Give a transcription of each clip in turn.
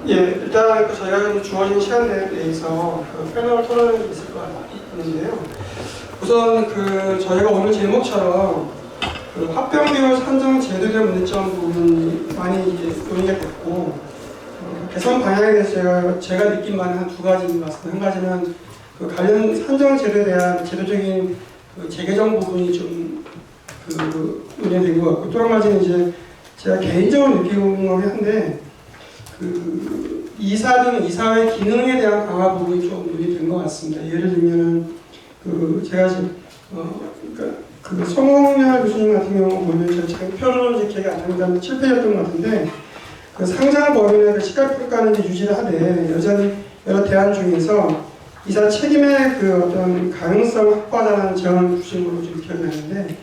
예, 일단 저희가 주어진 시간 내에서 패널 토론이 있을 것 같은데요. 우선 저희가 오늘 제목처럼 합병비율 산정 제도에 대한 문제점 부분이 많이 이제 논의가 됐고, 개선 방향에 대해서 제가 느낀 바는 한 두 가지 말씀. 한 가지는 관련 산정 제도에 대한 제도적인 재개정 부분이 좀 논의된 것 같고, 또 한 가지는 이제 제가 개인적으로 느끼는 거긴 한데, 이사 등 이사회 기능에 대한 강화 부분이 좀 논의된 것 같습니다. 예를 들면은 제가 지금 그러니까 송홍렬 교수님 같은 경우 보면 제가 장표로 이제 기억이 안 납니다. 7페이지였던 것 같은데 상장 범위나 시각평가는 이제 유지를 하되 여전히 여러 대안 중에서 이사 책임의 어떤 가능성 확보하자는 제언을 주신 걸로 좀 기억이 나는데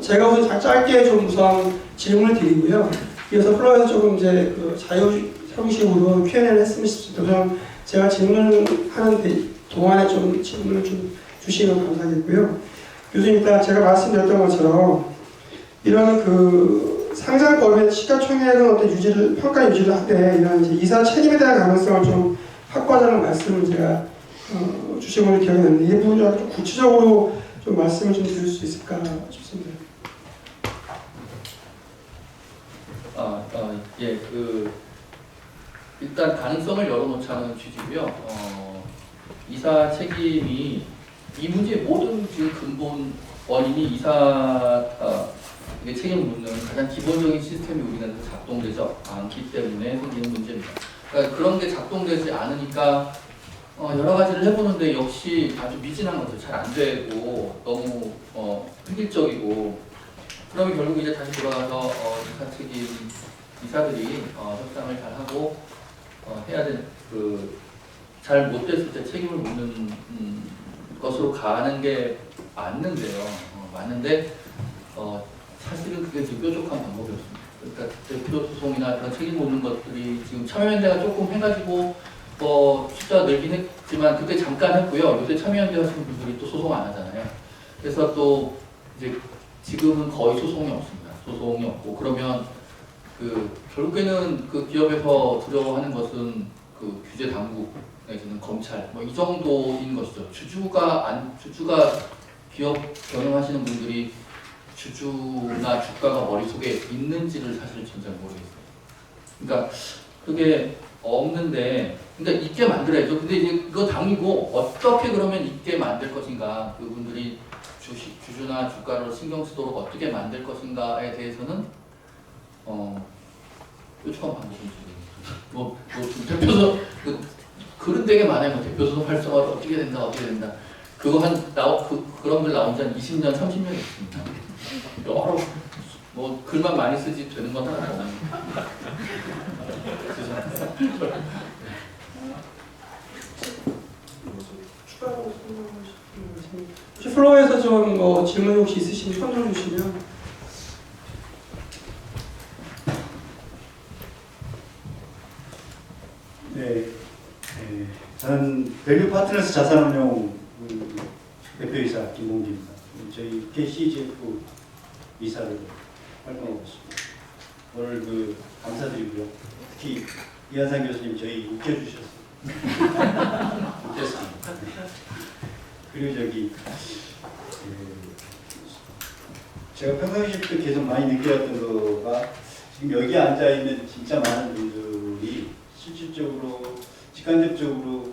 제가 우선 짧게 좀 우선 질문을 드리고요. 이어서 플로어에서 조금 이제 자유 형식으로 Q&A를 했으면 싶습니다. 제가 질문하는 동안에 좀 질문을 좀 주시면 감사하겠고요. 교수님, 일단 제가 말씀드렸던 것처럼 이런 상장 범위의 시가총액은 어떤 평가 유지를 하되 이런 이제 이사 책임에 대한 가능성을 좀 확보하자는 말씀을 제가 주신 걸로 기억이 나는데 이 부분 좀 구체적으로 좀 말씀을 좀 드릴 수 있을까 싶습니다. 예, 일단 가능성을 열어놓자는 취지고요. 이사 책임이 이 문제의 모든 지금 근본 원인이 이게 책임을 묻는 가장 기본적인 시스템이 우리나라에서 작동되지 않기 때문에 생기는 문제입니다. 그러니까 그런 게 작동되지 않으니까 여러 가지를 해보는데 역시 아주 미진한 것들 잘 안 되고 너무 획일적이고 그러면 결국 이제 다시 돌아가서 이사 책임 이사들이 협상을 잘 하고 해야 될 잘 못됐을 때 책임을 묻는 것으로 가는 게 맞는데요. 맞는데 사실은 그게 지금 뾰족한 방법이었습니다. 그러니까 대표 소송이나 그런 책임 묻는 것들이 지금 참여연대가 조금 해가지고 숫자 늘긴 했지만 그때 잠깐 했고요. 요새 참여연대 하시는 분들이 또 소송 안 하잖아요. 그래서 또 이제 지금은 거의 소송이 없습니다. 소송이 없고 그러면 결국에는 기업에서 두려워하는 것은 규제 당국 내지는 검찰 이 정도인 것이죠. 주주가 기업 경영하시는 분들이 주주나 주가가 머릿속에 있는지를 사실 전 잘 모르겠어요. 그러니까 그게 없는데 그러니까 있게 만들어야죠. 근데 이제 그거 당이고 어떻게 그러면 있게 만들 것인가 그분들이 주주나 주가를 신경 쓰도록 어떻게 만들 것인가에 대해서는 뾰족한 방법이죠. 대표소 글은 되게 많아요. 대표소 활성화를 어떻게 된다. 그거 그런 글 나온 지 한 20년, 30년 됐습니다. 여러 글만 많이 쓰지 되는 건 하나도 없습니다. 추가로 혹시 플로어에서 좀 질문 혹시 있으시면 손 들어주시면. 네, 저는 밸류 파트너스 자산운용 대표이사 김봉기입니다. 저희 KCGF 이사를 활동하고 있습니다. 오늘 감사드리고요. 특히 이한상 교수님 저희 웃겨주셨어요. 웃겼습니다. 그리고 제가 평상시 때 계속 많이 느꼈던 거가 지금 여기 앉아 있는 진짜 많은 분들이 실질적으로 직간접적으로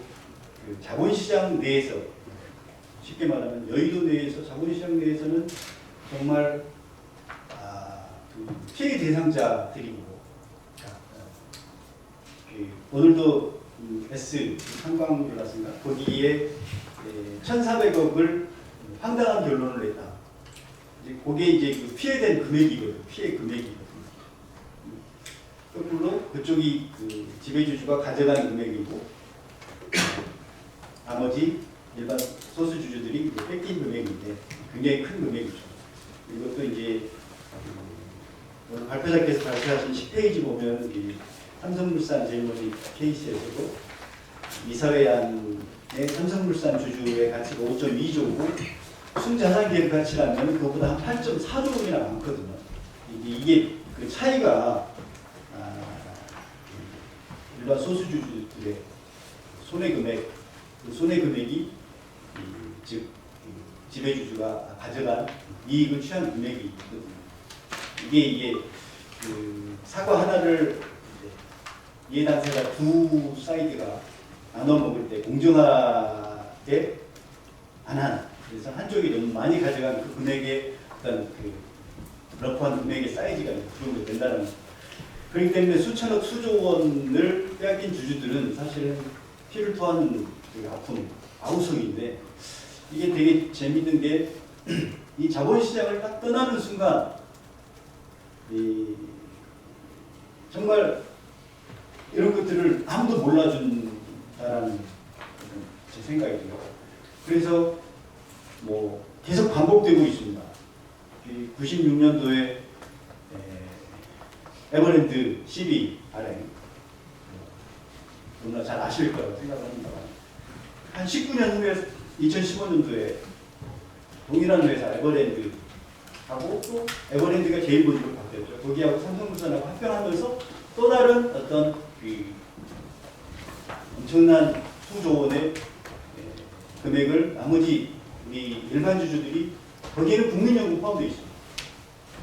자본시장 내에서 쉽게 말하면 여의도 내에서 자본시장 내에서는 정말 피해 대상자들이고 오늘도 S 한광블라스인가 거기에 1,400억을 황당한 결론을 냈다. 그게 이제 피해된 금액이거든요. 피해 금액이거든요. 거꾸로 그쪽이 지배주주가 가져간 금액이고 나머지 일반 소수주주들이 뺏긴 금액인데 굉장히 큰 금액이죠. 이것도 이제 오늘 발표자께서 발표하신 10페이지 보면 이 삼성물산 제일 먼저 케이스에서도 이사회안의 삼성물산 주주의 가치가 5.2조고 순자산 기업 가치라면 그것보다 한 8.4조 원이나 많거든요. 이게 그 차이가 일반 소수주주들의 손해 금액, 그 손해 금액이 즉 지배주주가 가져간 이익을 취한 금액이 있거든요. 이게 그 사과 하나를 이해당사자 두 사이드가 나눠 먹을 때 공정하게 안 하는, 그래서 한쪽이 너무 많이 가져간 그 금액의 어떤 그 러프한 금액의 사이즈가 그 정도 된다는 거죠. 그렇기 때문에 수천억 수조 원을 빼앗긴 주주들은 사실은 피를 토하는 그 아픔, 아우성인데, 이게 되게 재밌는 게 이 자본시장을 딱 떠나는 순간 정말 이런 것들을 아무도 몰라준다라는 제 생각이고요. 그래서 뭐 계속 반복되고 있습니다. 96년도에 에버랜드 12 발행, 너무나 잘 아실 거라고 생각합니다. 한 19년 후에 2015년도에 동일한 회사 에버랜드하고 또 에버랜드가 제일본주로 바뀌었죠. 거기하고 삼성물산하고 합병하면서 또 다른 어떤 그 엄청난 수조 원의 금액을 나머지 우리 일반 주주들이, 거기에는 국민연금 포함되어 있습니다.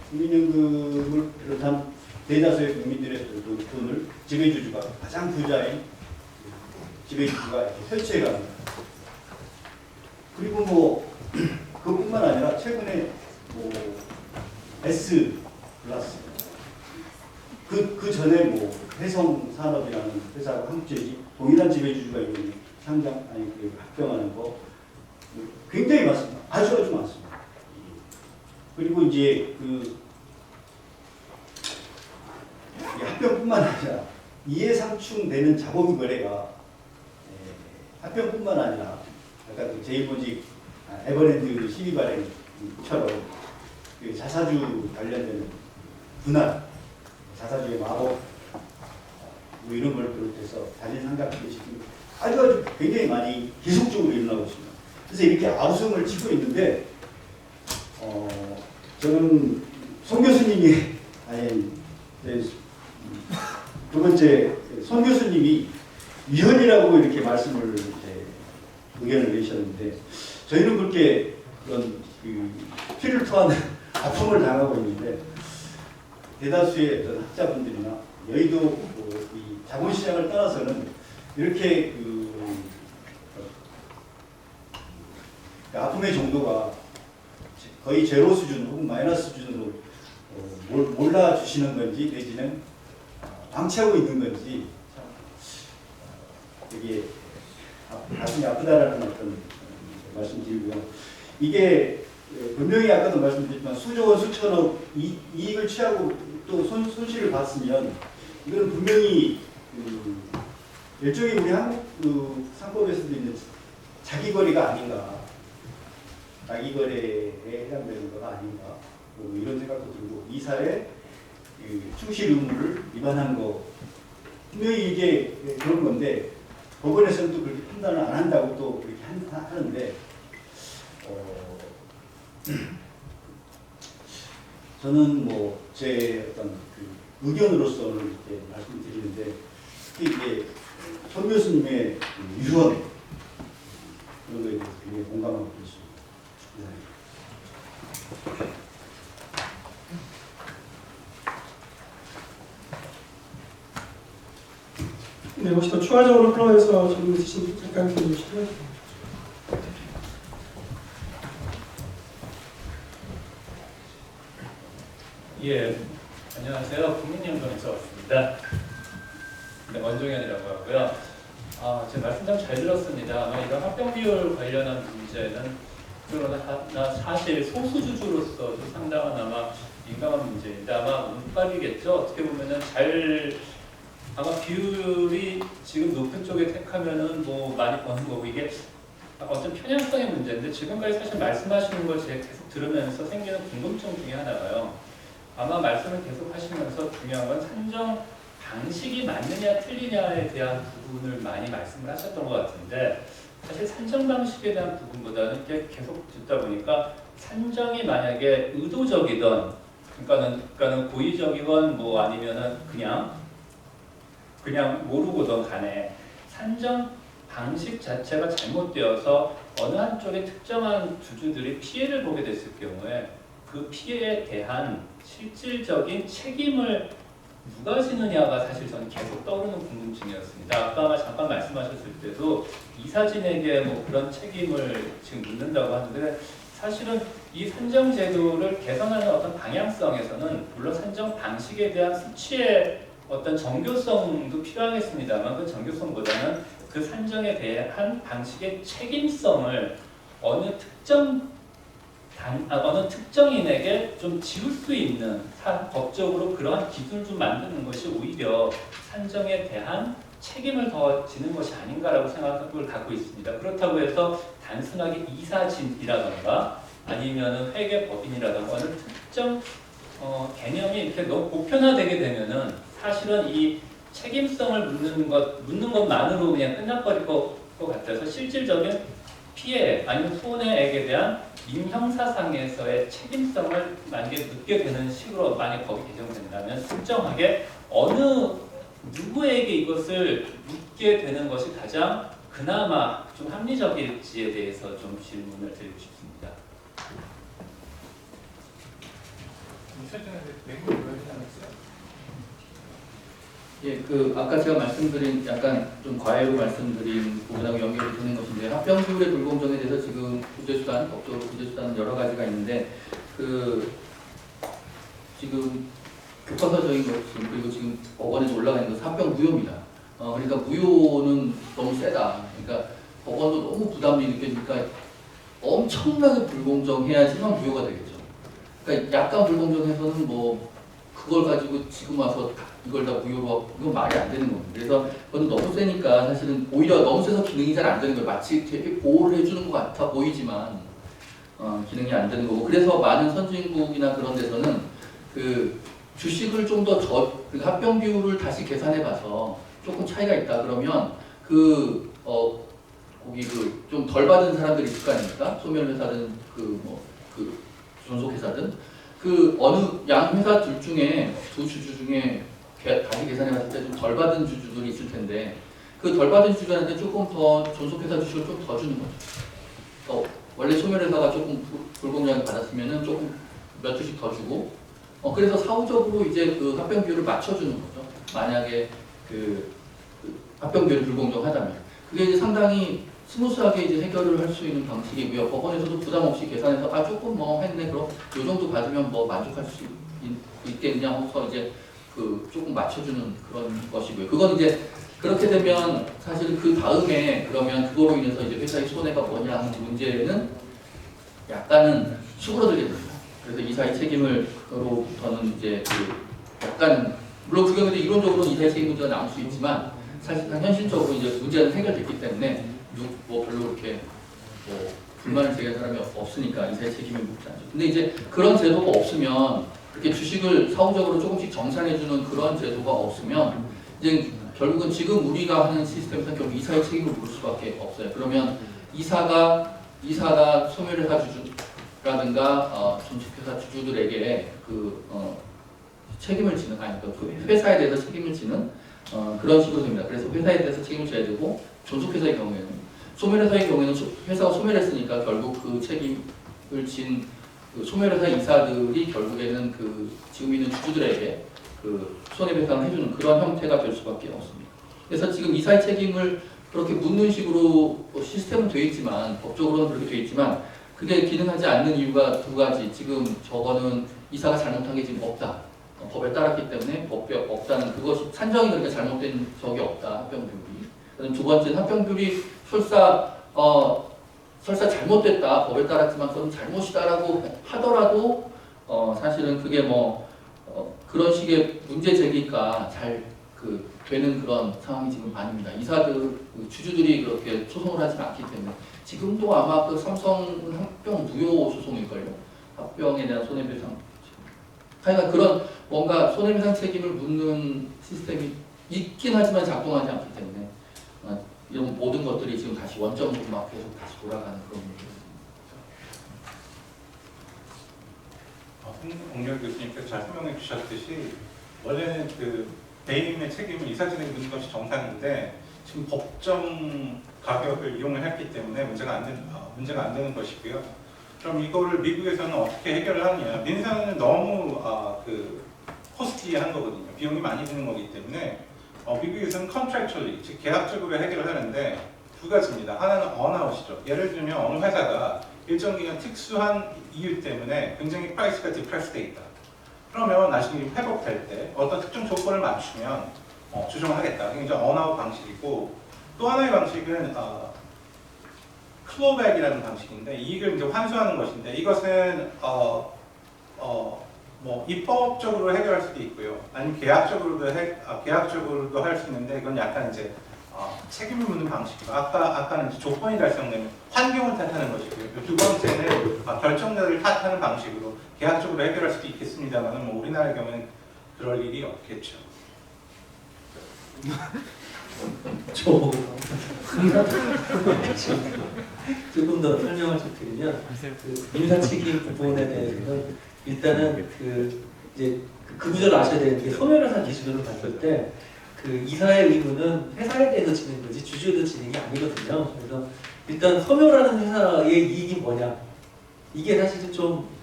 국민연금을 비롯한 대다수의 국민들의 돈을 지배주주가, 가장 부자인 지배주주가 이렇게 설치해 갑니다. 그리고 뭐 그뿐만 아니라 최근에 뭐 S 플러스, 그 전에 뭐 해성산업이라는 회사하고 한국제지 동일한 지배주주가 있는 상장 아니 합병하는 거 굉장히 많습니다. 아주 많습니다. 그리고 이제 그 합병뿐만 아니라 이해상충되는 자본 거래가 합병뿐만 아니라 아까 그 제1보직 에버랜드 12 발행처럼 그 자사주 관련되는 분할, 자사주의 마법 뭐 이런 걸 비롯해서 자진상각들이 지금 아주 굉장히 많이 계속적으로 일어나고 있습니다. 그래서 이렇게 아우성을 치고 있는데 저는 송 교수님이 두 번째 송 교수님이 위헌이라고 이렇게 말씀을 의견을 내셨는데, 저희는 그렇게 그런 그 피를 토하는 아픔을 당하고 있는데, 대다수의 어떤 학자분들이나 여의도 이 자본시장을 떠나서는 이렇게 그 아픔의 정도가 거의 제로 수준 혹은 마이너스 수준으로 몰라주시는 건지 내지는 방치하고 있는 건지 되게 가슴이 아프다라는 어떤 말씀드리고요. 이게 분명히 아까도 말씀드렸지만 수조 원, 수천억 이익을 취하고 또 손실을 봤으면 이거는 분명히 일종의 우리 한국 상법에서도 있는 자기거래가 아닌가, 자기거래에 해당되는 거가 아닌가, 이런 생각도 들고, 이사의 충실 의무를 위반한 거 분명히 이게 그런 건데, 법원에서는 또 그렇게 판단을 안 한다고 또 그렇게 하는데, 저는 뭐 제 어떤 그 의견으로서는 이렇게 말씀드리는데, 특히 이제 송 교수님의 유언 그런 거에 대해서 굉장히 공감하고 있습니다. 네, 혹시 더 추가적으로 플러에서 질문 있으신 분 잠깐 드려주시면. 예, 안녕하세요. 국민연금에서 왔습니다. 네, 원종현이라고 하고요. 제 말씀 참 잘 들었습니다. 아마 이런 합병 비율 관련한 문제는 그러나 사실 소수주주로서도 상당한 아마 민감한 문제인데, 아마 운빨이겠죠. 어떻게 보면은 아마 비율이 지금 높은 쪽에 택하면은 뭐 많이 버는 거고, 이게 어떤 편향성의 문제인데, 지금까지 사실 말씀하시는 걸 제가 계속 들으면서 생기는 궁금증 중에 하나가요. 아마 말씀을 계속 하시면서 중요한 건 산정 방식이 맞느냐 틀리냐에 대한 부분을 많이 말씀을 하셨던 것 같은데, 사실 산정 방식에 대한 부분보다는 계속 듣다 보니까 산정이 만약에 의도적이던, 그러니까는 고의적이건 뭐 아니면은 그냥 그냥 모르고든 간에 산정 방식 자체가 잘못되어서 어느 한쪽에 특정한 주주들이 피해를 보게 됐을 경우에 그 피해에 대한 실질적인 책임을 누가 지느냐가 사실 저는 계속 떠오르는 궁금증이었습니다. 아까 잠깐 말씀하셨을 때도 이사진에게 뭐 그런 책임을 지금 묻는다고 하는데 사실은 이 산정 제도를 개선하는 어떤 방향성에서는 물론 산정 방식에 대한 수치의 어떤 정교성도 필요하겠습니다만 그 정교성보다는 그 산정에 대한 방식의 책임성을 어느 특정인에게 좀 지울 수 있는 법적으로 그러한 기준을 좀 만드는 것이 오히려 산정에 대한 책임을 더 지는 것이 아닌가라고 생각을 갖고 있습니다. 그렇다고 해서 단순하게 이사진이라던가 아니면 회계법인이라던가 어느 특정 개념이 이렇게 너무 보편화되게 되면은 사실은 이 책임성을 묻는 것만으로 그냥 끝나버릴 것 같아서 실질적인 피해 아니면 손해액에 대한 민형사상에서의 책임성을 만약에 묻게 되는 식으로 만약 법이 개정된다면 특정하게 어느 누구에게 이것을 묻게 되는 것이 가장 그나마 좀 합리적일지에 대해서 좀 질문을 드리고 싶습니다. 예, 그 아까 제가 말씀드린 약간 좀 과외로 말씀드린 부분하고 연결이 되는 것인데 합병 비율의 불공정에 대해서 지금 구제수단, 법적으로 구제수단은 여러 가지가 있는데 그 지금 교과서적인 것은 그리고 지금 법원에서 올라가 있는 것은 합병 무효입니다. 그러니까 무효는 너무 세다. 그러니까 법원도 너무 부담이 느껴지니까 엄청나게 불공정해야지만 무효가 되겠죠. 그러니까 약간 불공정해서는 뭐 그걸 가지고 지금 와서 이걸 다 무효로 이건 말이 안 되는 겁니다. 그래서 그건 너무 세니까 사실은 오히려 너무 세서 기능이 잘 안 되는 거예요. 마치 되게 보호를 해주는 것 같아 보이지만 기능이 안 되는 거고 그래서 많은 선진국이나 그런 데서는 그 주식을 좀 더 그러니까 합병 비율을 다시 계산해 봐서 조금 차이가 있다 그러면 거기 좀 덜 받은 사람들이 있을 거 아닙니까? 소멸회사든 그 존속회사든 그 어느 양 회사 둘 중에 두 주주 중에 다시 계산해 봤을 때 좀 덜 받은 주주들이 있을 텐데 그 덜 받은 주주한테 조금 더 존속회사 주식을 좀 더 주는 거죠. 원래 소멸회사가 조금 불공정하게 받았으면은 조금 몇 주씩 더 주고 그래서 사후적으로 이제 그 합병 비율을 맞춰주는 거죠. 만약에 그 합병 비율이 불공정하다면 그게 이제 상당히 스무스하게 이제 해결을 할 수 있는 방식이고요. 법원에서도 부담 없이 계산해서 조금 뭐 했네 그럼 요 정도 받으면 뭐 만족할 수 있겠냐 하고서 이제 그 조금 맞춰주는 그런 것이고요. 그건 이제 그렇게 되면 사실 그 다음에 그러면 그거로 인해서 이제 회사의 손해가 뭐냐 하는 문제는 약간은 수그러들게 됩니다. 그래서 이사의 책임으로부터는 이제 그 약간 물론 그 경우도 이론적으로는 이사의 책임 문제가 나올 수 있지만 사실상 현실적으로 이제 문제는 해결됐기 때문에 뭐 별로 그렇게 뭐 불만을 제기한 사람이 없으니까 이사의 책임을 묻지 않죠. 근데 이제 그런 제도가 없으면 그렇게 주식을 사후적으로 조금씩 정산해주는 그런 제도가 없으면 이제 결국은 지금 우리가 하는 시스템에서 결국 이사의 책임을 물을 수밖에 없어요. 그러면 이사가 소멸회사 주주라든가 존속회사 주주들에게 책임을 지는 그 회사에 대해서 책임을 지는 그런 식으로 됩니다. 그래서 회사에 대해서 책임을 져야 되고 존속회사의 경우에는 소멸회사의 경우에는 회사가 소멸했으니까 결국 그 책임을 진 그 소멸회사 이사들이 결국에는 그 지금 있는 주주들에게 그 손해배상을 해주는 그런 형태가 될 수밖에 없습니다. 그래서 지금 이사의 책임을 그렇게 묻는 식으로 시스템은 되어 있지만 법적으로는 그렇게 되어 있지만 그게 기능하지 않는 이유가 두 가지. 지금 저거는 이사가 잘못한 게 지금 없다. 법에 따랐기 때문에 법이 없다는 그것이 산정이 그렇게 잘못된 적이 없다. 합병비율이. 그다음 두 번째는 합병비율이 설사 잘못됐다. 법에 따랐지만 그건 잘못이다라고 하더라도 사실은 그게 그런 식의 문제 제기가 잘 되는 그런 상황이 지금 아닙니다. 이사들 주주들이 그렇게 소송을 하지 않기 때문에 지금도 아마 그 삼성은 합병 무효 소송일걸요. 합병에 대한 손해배상. 하여간 그런 뭔가 손해배상 책임을 묻는 시스템이 있긴 하지만 작동하지 않기 때문에 이런 모든 것들이 지금 다시 원점으로 막 계속 다시 돌아가는 그런 문제입니다. 홍영 교수님께서 잘 설명해 주셨듯이 원래는 그 배임의 책임을 이사진에게 묻는 것이 정상인데 지금 법정 가격을 이용을 했기 때문에 문제가 안 되는 것이고요. 그럼 이거를 미국에서는 어떻게 해결을 하느냐? 민사는 너무 코스티한 거거든요. 비용이 많이 드는 거기 때문에 미국에서는 contractually, 즉 계약적으로 해결을 하는데 두 가지입니다. 하나는 earn-out이죠. 예를 들면 어느 회사가 일정 기간 특수한 이유 때문에 굉장히 프라이스가 디프레스 돼 있다. 그러면 나중에 회복될 때 어떤 특정 조건을 맞추면 조정을 하겠다. 이게 이제 earn-out 방식이고 또 하나의 방식은 클로백이라는 방식인데 이익을 이제 환수하는 것인데 이것은 뭐 입법적으로 해결할 수도 있고요. 아니면 계약적으로도 할 수 있는데 이건 약간 이제 책임을 묻는 방식이고 아까는 이제 조건이 달성되면 환경을 탓하는 것이고요. 두 번째는 결정자를 탓하는 방식으로 계약적으로 해결할 수도 있겠습니다만 뭐 우리나라의 경우는 그럴 일이 없겠죠. 조금 더 설명을 좀 드리면 그 민사 책임 부분에 대해서는 일단은 이제 그 구조를 아셔야 되는 게 소멸회사 기준으로 봤을 때 그 이사의 의무는 회사에 대해서 지는 거지 주주에 대해서 지는 게 아니거든요. 그래서 일단 소멸하는 회사의 이익이 뭐냐 이게 사실은 좀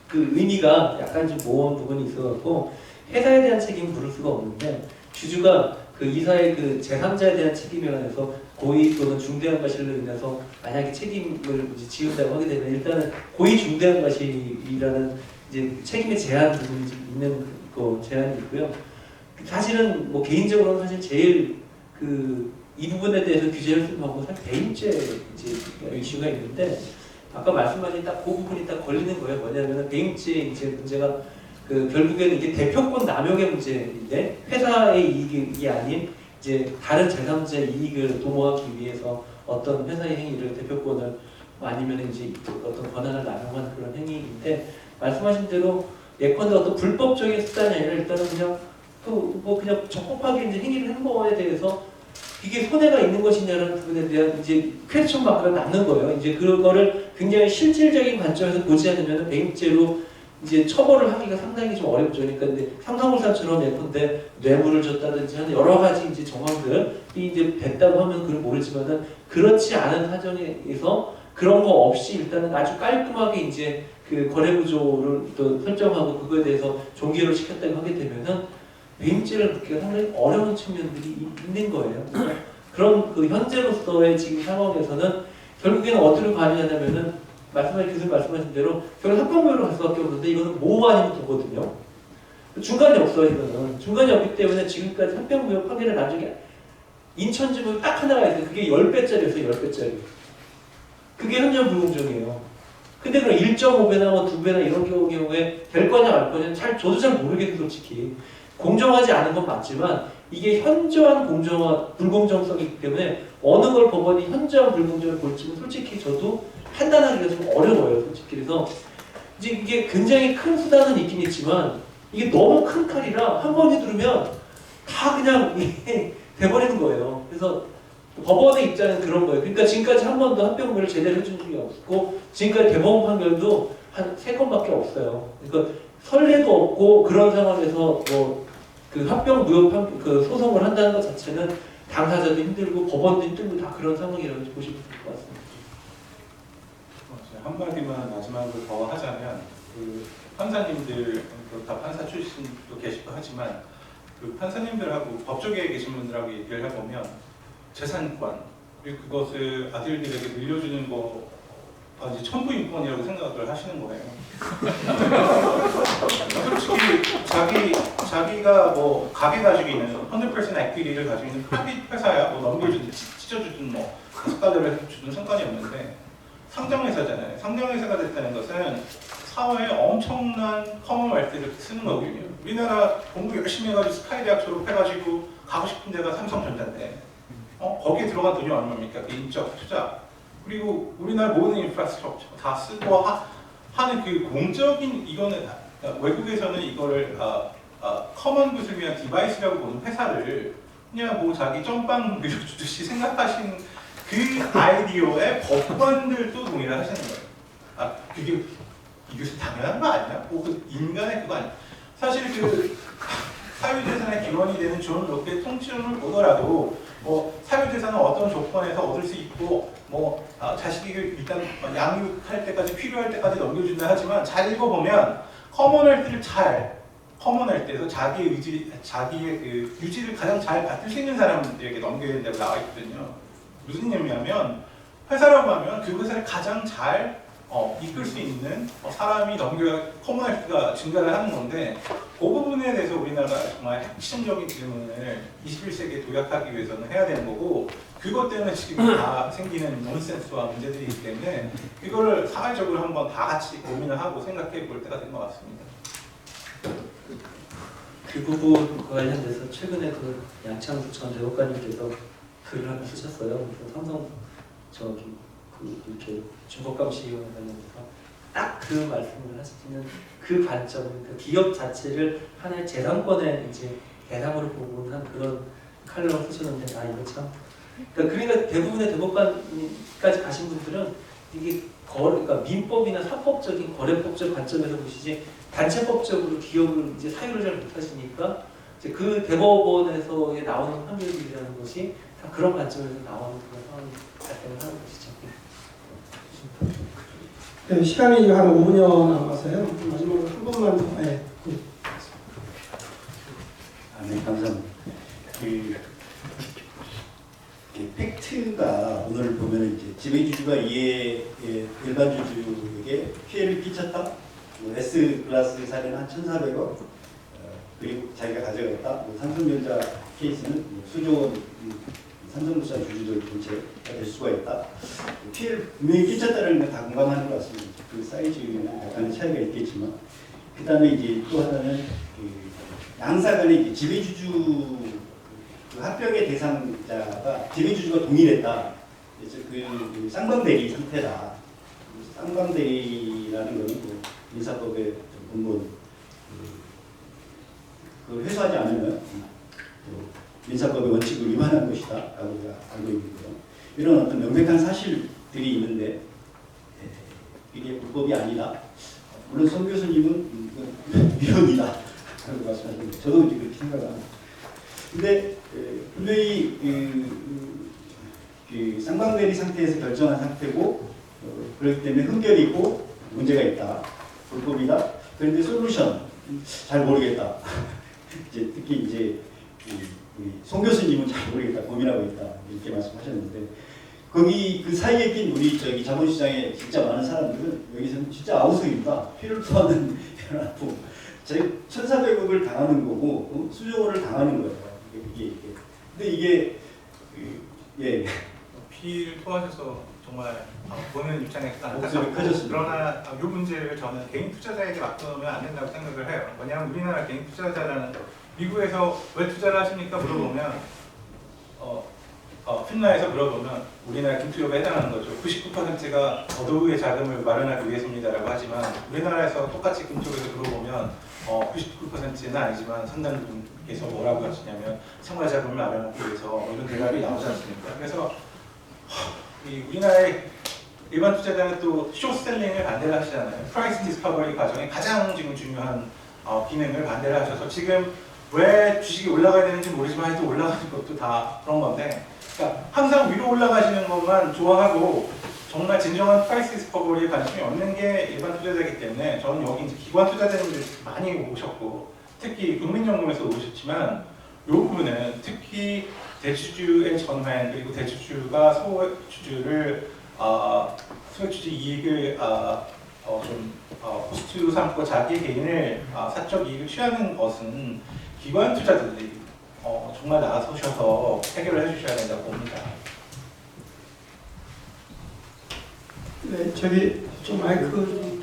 그 의미가 약간 좀 모호한 부분이 있어갖고 회사에 대한 책임을 물을 수가 없는데 주주가 그 이사의 그 제3자에 대한 책임에 관해서 고의 또는 중대한 과실로 인해서 만약에 책임을 이제 지운다고 하게 되면 일단은 고의 중대한 과실이라는 이제 책임의 제한 부분이 있는 그 제한이 있고요. 사실은 뭐 개인적으로는 사실 제일 이 부분에 대해서 규제를 쓰는 방법은 사실 배임죄 이제 이슈가 있는데 아까 말씀하신 딱 그 부분이 딱 걸리는 거예요. 뭐냐면 배임죄 이제 문제가 결국에는 이게 대표권 남용의 문제인데 회사의 이익이 아닌 이제 다른 제3자의 이익을 도모하기 위해서 어떤 회사의 행위를 대표권을 아니면 이제 어떤 권한을 남용한 그런 행위인데 말씀하신 대로 예컨대 어떤 불법적인 수단이 아니라 일단은 그냥 그냥 적법하게 이제 행위를 한 거에 대해서 이게 손해가 있는 것이냐는 부분에 대한 이제 퀘스천 마크가 남는 거예요. 이제 그거를 굉장히 실질적인 관점에서 보지 않으면 배임죄로 이제 처벌을 하기가 상당히 좀 어렵죠. 그러니까 근데 삼성물산처럼 예컨대 뇌물을 줬다든지 하는 여러 가지 이제 정황들이 이제 됐다고 하면 그걸 모르지만은 그렇지 않은 사정에서 그런 거 없이 일단은 아주 깔끔하게 이제 그 거래 구조를 또 설정하고 그거에 대해서 종결을 시켰다고 하게 되면은 배임죄를 묻기가 상당히 어려운 측면들이 있는 거예요. 그런 그 현재로서의 지금 상황에서는 결국에는 어디로 가느냐면은 교수님 말씀하신 대로 결국 합병무효로 갈 수밖에 없는데 이거는 모 아니면 도거든요. 중간이 없어요. 이거는 중간이 없기 때문에 지금까지 합병무효 판결을 나중에 인천지법이 딱 하나가 있어요. 그게 10배짜리였어요. 10배짜리. 그게 현저한 불공정이에요. 근데 그럼 1.5배나 뭐 2배나 이런 경우에 될 거냐 말 거냐 저도 잘 모르겠어요. 솔직히. 공정하지 않은 건 맞지만 이게 현저한 불공정성이기 때문에 어느 걸 법원이 현저한 불공정을 볼지는 솔직히 저도 판단하기가 좀 어려워요. 솔직히. 그래서 이제 이게 굉장히 큰 수단은 있긴 있지만 이게 너무 큰 칼이라 한 번 휘두르면 다 그냥 이게 돼버리는 거예요. 그래서 법원의 입장은 그런 거예요. 그러니까 지금까지 한 번도 합병무효를 제대로 해준 적이 없고 지금까지 대법원 판결도 한 3건밖에 없어요. 그러니까 선례도 없고 그런 상황에서 뭐 그 합병무효 그 소송을 한다는 것 자체는 당사자도 힘들고 법원도 힘들고 다 그런 상황이라고 보시면 될 것 같습니다. 한마디만 마지막으로 더 하자면 그 판사님들 다 판사 출신도 계시고 하지만 그 판사님들하고 법조계에 계신 분들하고 얘기를 해보면 재산권 그리고 그것을 아들들에게 물려주는 거 이제 천부인권이라고 생각을 하시는 거예요. 솔직히 자기가 뭐 가게 가지고 있는 100% equity를 가지고 있는 프라이빗 회사야 뭐 넘겨주든 찢어주든 뭐 가속달러를 주든 상관이 없는데 상장회사잖아요. 상장회사가 됐다는 것은 사회에 엄청난 커먼웰스를 쓰는 거거든요. 우리나라 공부 열심히 해가지고 스카이 대학 졸업해가지고 가고 싶은 데가 삼성전자인데 거기에 들어간 돈이 얼마입니까? 그 인적 투자 그리고 우리나라 모든 인프라스트럭처 다 쓰고 하는 그 공적인 이거는 외국에서는 이거를 커먼 굿을 위한 디바이스라고 보는 회사를 그냥 뭐 자기 점빵 밀어주듯이 생각하시는 그 아이디어에 법관들도 동의를 하시는 거예요. 이게 당연한 거 아니야? 뭐 그 인간의 그거 아니야? 사실 사유재산의 기원이 되는 존 록의 통치론을 보더라도 뭐 사유재산은 어떤 조건에서 얻을 수 있고 뭐 자식을 일단 양육할 때까지 필요할 때까지 넘겨준다 하지만 잘 읽어보면 커먼헬스에서 자기의 그 유지를 가장 잘 받을 수 있는 사람들에게 넘겨야 된다고 나와 있거든요. 무슨 의미냐면 회사라고 하면 그 회사를 가장 잘 이끌 수 있는 사람이 넘겨야 커먼헬스가 증가를 하는 건데 그 부분에 대해서 우리나라가 정말 핵심적인 질문을 21세기에 도약하기 위해서는 해야 되는 거고 그것 때문에 지금 다 생기는 논센스와 문제들이 있기 때문에 이거를 사회적으로 한번 다 같이 고민을 하고 생각해 볼 때가 된 것 같습니다. 그 부분과 관련돼서 최근에 그 양창수 전 대법관님께서 글을 하나 쓰셨어요. 그래서 삼성 이렇게 중복감시위원회 관련해서 딱 그 말씀을 하시는 그 관점, 그러니까 기업 자체를 하나의 재산권의 이제 대상으로 보고 한 그런 칼럼을 쓰셨는데 이거 참 그러니까 대부분의 대법관까지 가신 분들은 이게 그러니까 민법이나 사법적인 거래법적 관점에서 보시지 단체법적으로 기업을 이제 사유를 잘 못하시니까 이제 그 대법원에서의 나오는 판결들이라는 것이 다 그런 관점에서 나오는 그런 상황이 발생을 하는 것이죠. 네, 시간이 한 5분 남아서요. 마지막으로 한 번만 더. 네. 네, 감사합니다. 팩트가 오늘 보면 이제 지배주주가 일반 주주에게 피해를 끼쳤다. S 클래스 사례는 한 1,400억. 그리고 자기가 가져갔다. 삼성전자 케이스는 수조 원 삼성물산 주주들 전체가 될 수가 있다. 피해를 분명히 끼쳤다는 건 다 공감하는 것 같습니다. 그 사이즈는 약간의 차이가 있겠지만, 그 다음에 이제 또 하나는 양사 간에 이제 지배주주 합병의 대상자가 지배주주가 동일했다. 그래서 그 쌍방대리 상태다. 쌍방대리라는 것은 뭐 민사법의 근본 그걸 회수하지 않으면 민사법의 원칙을 위반한 것이다 라고 우리가 알고 있고요. 이런 어떤 명백한 사실들이 있는데 이게 불법이 아니다. 물론 송 교수님은 위헌이다 라고 말씀하셨는데 저도 이제 그렇게 생각합니다. 근데 분명히 그 쌍방대리 상태에서 결정한 상태고 그렇기 때문에 흠결이 있고 문제가 있다. 불법이다. 그런데 솔루션 잘 모르겠다. 이제 특히 이제 우리 송 교수님은 잘 모르겠다, 고민하고 있다 이렇게 말씀하셨는데 거기 그 사이에 낀 우리 자본시장에 진짜 많은 사람들은 여기서는 진짜 아우성입니다. 피를 토하는 연합부. 1,400억을 당하는 거고 수조원을 당하는 거예요. 근데 이게 예. 피를 토하셔서 정말 보는 입장에서 목소리 커졌습니다. 그러나 이 문제를 저는 개인 투자자에게 맡겨놓으면 안 된다고 생각을 해요. 왜냐하면 우리나라 개인 투자자라는 미국에서 왜 투자를 하십니까 물어보면 핀라에서 물어보면 우리나라 김투협에 해당하는 거죠. 99%가 어도의 자금을 마련하기 위해서입니다라고 하지만 우리나라에서 똑같이 김투협에서 물어보면 99%는 아니지만 상당 부분께서 뭐라고 하시냐면 생활 자금을 마련하기 위해서 이런 대답이 나오지 않습니까? 그래서 이 우리나라의 일반 투자자는 또 쇼셀링을 반대를 하시잖아요. 프라이스 디스커버리 과정의 가장 지금 중요한 기능을 반대를 하셔서 지금 왜 주식이 올라가야 되는지 모르지만 해도 올라가는 것도 다 그런 건데 그러니까 항상 위로 올라가시는 것만 좋아하고 정말 진정한 프라이스 디스커버리에 관심이 없는 게 일반 투자자이기 때문에 저는 여기 이제 기관 투자자님들 많이 오셨고 특히 국민연금에서 오셨지만 이 부분은 특히 대주주의 전환 그리고 대주주가 소주주를 소액주주 이익을 좀 호스트 삼고 자기 개인을 사적 이익을 취하는 것은 기관 투자자들이 정말 나서셔서 해결을 해주셔야 된다고 봅니다. 네, 저기 좀 마이크 좀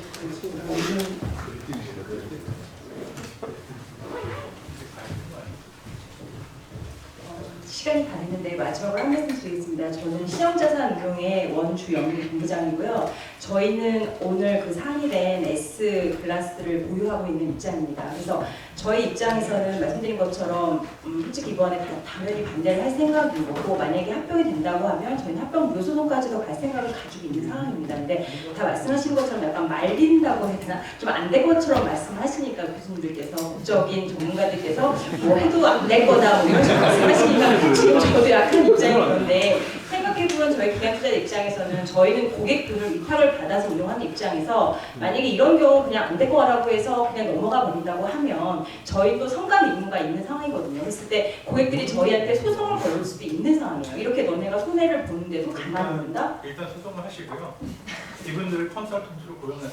시간이 다 됐는데 마지막으로 한 말씀 드리겠습니다. 저는 신영자산운용의 원주 연구 본부장이고요. 저희는 오늘 그 상일엔 S 클래스를 보유하고 있는 입장입니다. 그래서 저희 입장에서는 말씀드린 것처럼 솔직히 이번에 당연히 반대를 할 생각이고 만약에 합병이 된다고 하면 저희는 합병 무효 소송까지도 갈 생각을 가지고 있는 상황입니다. 근데 다 말씀하신 것처럼 약간 말린다고 해야 되나 좀 안 될 것처럼 말씀하시니까 교수님들께서 국적인 전문가들께서 뭐 해도 안 될 거다 뭐 이런 식으로 말씀하시니까 지금 저도 약간 입장이 그런데 생각해보면 저희 기관투자자 입장에서는 저희는 고객들을 위탁을 받아서 운영하는 입장에서 만약에 이런 경우 그냥 안 될 거라고 해서 그냥 넘어가 버린다고 하면 저희도 성감 임무가 있는 상황이거든요. 그랬을 때 고객들이 저희한테 소송을 걸을 수도 있는 상황이에요. 이렇게 너네가 손해를 보는데도 가만히 안 둔다? 일단 소송을 하시고요. 이분들을 컨설턴트로 고용하세요.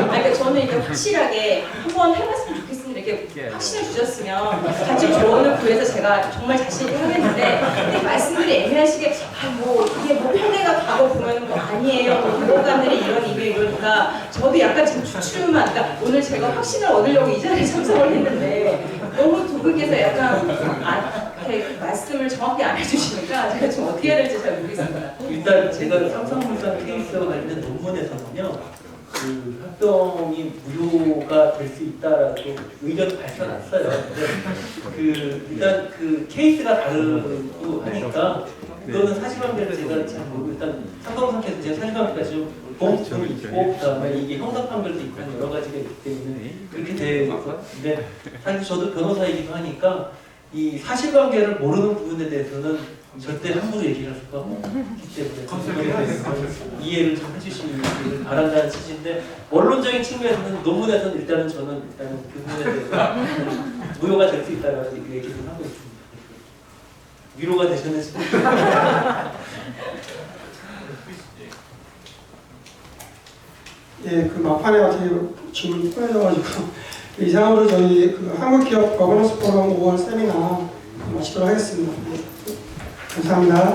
그러니까 저는 이게 확실하게 한번 해봤으면 좋겠습니다. 이렇게 확신을 주셨으면 같이 조언을 구해서 제가 정말 자신 있게 하겠는데 근데 말씀들이 애매하시게 뭐 이게 뭐 평내가 가고 보면 뭐 아니에요. 뭐 부모관들이 이런 이게 이러니까 저도 약간 지금 주춤한 그러니까 오늘 제가 확신을 얻으려고 이 자리에 참석을 했는데 너무 두 분께서 약간 이렇게 말씀을 정확히 안 해주시니까 제가 지금 어떻게 해야 될지 잘 모르겠습니다. 일단 제가 삼성물산 케이스와 관련된 논문에서는요, 그 합병이 무효가 될 수 있다라고 의견을 밝혀놨어요. 근데 일단 그 케이스가 다르고 하니까 그거는 사실관계를 제가 잘 모르고 일단 삼성물산 케이스 제가 사실관계가 좀 공통이 있고 그다음에 이게 형사판결도 있고 여러 가지가 있기 때문에 그렇게 되고 근데 사실 저도 변호사이기도 하니까 이 사실관계를 모르는 부분에 대해서는 절대 함부로 얘기할 수가 없기 때문에 이해를 좀 해주시기를 바란다는 취지인데 원론적인 측면에서는 논문에서는 일단은 저는 일단은 그 부분에 대해서 무효가 될 수 있다라고 얘기를 하고 있습니다. 위로가 되셨는지 예, 그 막판에 어떻게 질문이 끊어져가지고 이상으로 저희 그 한국기업 거버넌스 포럼 5월 세미나 마치도록 하겠습니다. 네, 감사합니다.